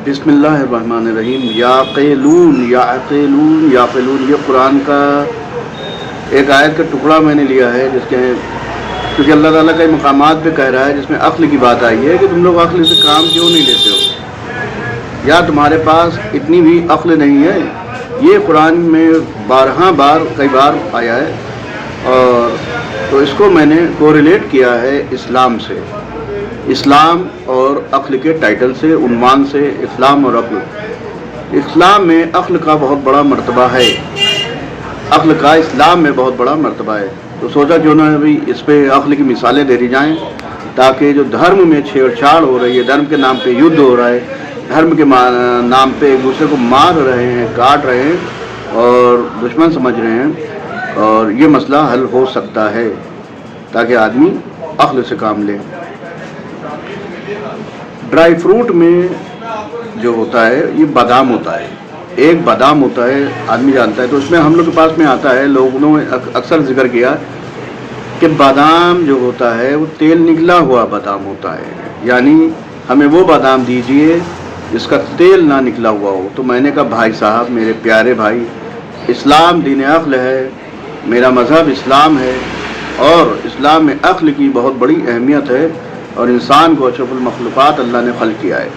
بسم اللہ الرحمن الرحیم. یعقلون یعقلون یعقلون، یہ قرآن کا ایک آیت کا ٹکڑا میں نے لیا ہے، جس کے کیونکہ اللہ تعالیٰ کئی مقامات پہ کہہ رہا ہے جس میں عقل کی بات آئی ہے کہ تم لوگ عقل سے کام کیوں نہیں لیتے ہو، یا تمہارے پاس اتنی بھی عقل نہیں ہے. یہ قرآن میں کئی بار آیا ہے، اور تو اس کو میں نے کوریلیٹ کیا ہے اسلام سے، اسلام اور عقل کے ٹائٹل سے، عنوان سے، اسلام اور عقل. اسلام میں عقل کا بہت بڑا مرتبہ ہے، عقل کا اسلام میں بہت بڑا مرتبہ ہے. تو سوچا کیوں نہ ابھی اس پہ عقل کی مثالیں دے دی جائیں، تاکہ جو دھرم میں چھیڑ چھاڑ ہو رہی ہے، دھرم کے نام پہ یدھ ہو رہا ہے، دھرم کے نام پہ ایک دوسرے کو مار رہے ہیں، کاٹ رہے ہیں اور دشمن سمجھ رہے ہیں، اور یہ مسئلہ حل ہو سکتا ہے تاکہ آدمی عقل سے کام لے. ڈرائی فروٹ میں جو ہوتا ہے یہ بادام ہوتا ہے، ایک بادام ہوتا ہے، آدمی جانتا ہے. تو اس میں ہم لوگ کے پاس میں آتا ہے، لوگوں نے اکثر ذکر کیا کہ بادام جو ہوتا ہے وہ تیل نکلا ہوا بادام ہوتا ہے، یعنی ہمیں وہ بادام دیجئے جس کا تیل نہ نکلا ہوا ہو. تو میں نے کہا بھائی صاحب، میرے پیارے بھائی، اسلام دین عقل ہے، میرا مذہب اسلام ہے، اور اسلام میں عقل کی بہت بڑی اہمیت ہے، اور انسان کو اشرف المخلوقات اللہ نے خلق کیا ہے.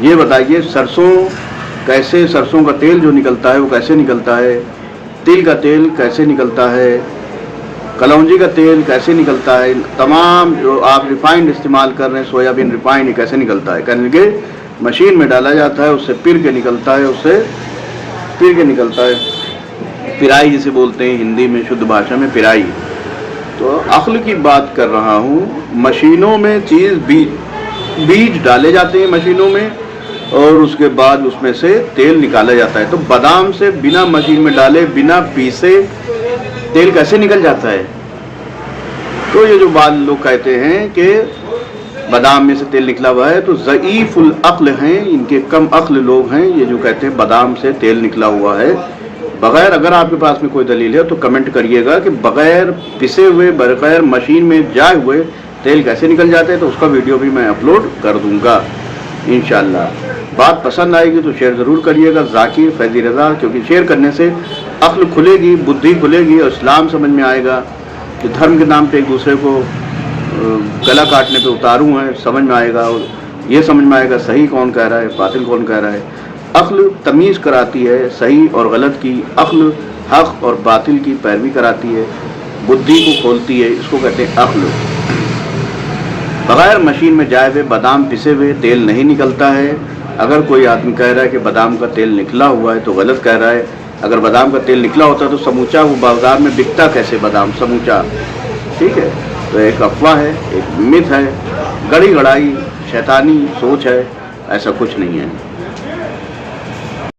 یہ بتائیے سرسوں کا تیل جو نکلتا ہے وہ کیسے نکلتا ہے، تل کا تیل کیسے نکلتا ہے، کلونجی کا تیل کیسے نکلتا ہے، تمام جو آپ ریفائنڈ استعمال کر رہے ہیں، سویابین ریفائنڈ، کیسے نکلتا ہے؟ کہنے کہ مشین میں ڈالا جاتا ہے، اس سے پیر کے نکلتا ہے، پرائی جسے بولتے ہیں ہندی میں، شدھ بھاشا میں پرائی. تو عقل کی بات کر رہا ہوں. مشینوں میں بیج ڈالے جاتے ہیں مشینوں میں، اور اس کے بعد اس میں سے تیل نکالا جاتا ہے. تو بادام سے بنا مشین میں ڈالے، بنا پیسے تیل کیسے نکل جاتا ہے؟ تو یہ جو بعض لوگ کہتے ہیں کہ بادام میں سے تیل نکلا ہوا ہے، تو ضعیف العقل ہیں، ان کے کم عقل لوگ ہیں یہ جو کہتے ہیں بادام سے تیل نکلا ہوا ہے. بغیر، اگر آپ کے پاس میں کوئی دلیل ہے تو کمنٹ کریے گا کہ بغیر پسے ہوئے، بغیر مشین میں جائے ہوئے تیل کیسے نکل جاتے ہیں. تو اس کا ویڈیو بھی میں اپلوڈ کر دوں گا انشاءاللہ. بات پسند آئے گی تو شیئر ضرور کریے گا. ذاکر فیضی رضا، کیونکہ شیئر کرنے سے عقل کھلے گی، بدھی کھلے گی، اور اسلام سمجھ میں آئے گا کہ دھرم کے نام پہ ایک دوسرے کو گلا کاٹنے پہ اتاروں ہے، سمجھ میں آئے گا، اور یہ سمجھ میں آئے گا صحیح کون کہہ رہا ہے، باطل کون کہہ رہا ہے. عقل تمیز کراتی ہے صحیح اور غلط کی، عقل حق اور باطل کی پیروی کراتی ہے، بدھی کو کھولتی ہے، اس کو کہتے ہیں عقل. بغیر مشین میں جائے ہوئے بادام پسے ہوئے تیل نہیں نکلتا ہے. اگر کوئی آدمی کہہ رہا ہے کہ بادام کا تیل نکلا ہوا ہے تو غلط کہہ رہا ہے. اگر بادام کا تیل نکلا ہوتا تو سموچا وہ بازار میں بکتا کیسے بادام سموچا؟ ٹھیک ہے. تو ایک افواہ ہے، ایک مت ہے، گڑی گڑائی شیطانی سوچ ہے، ایسا کچھ نہیں ہے.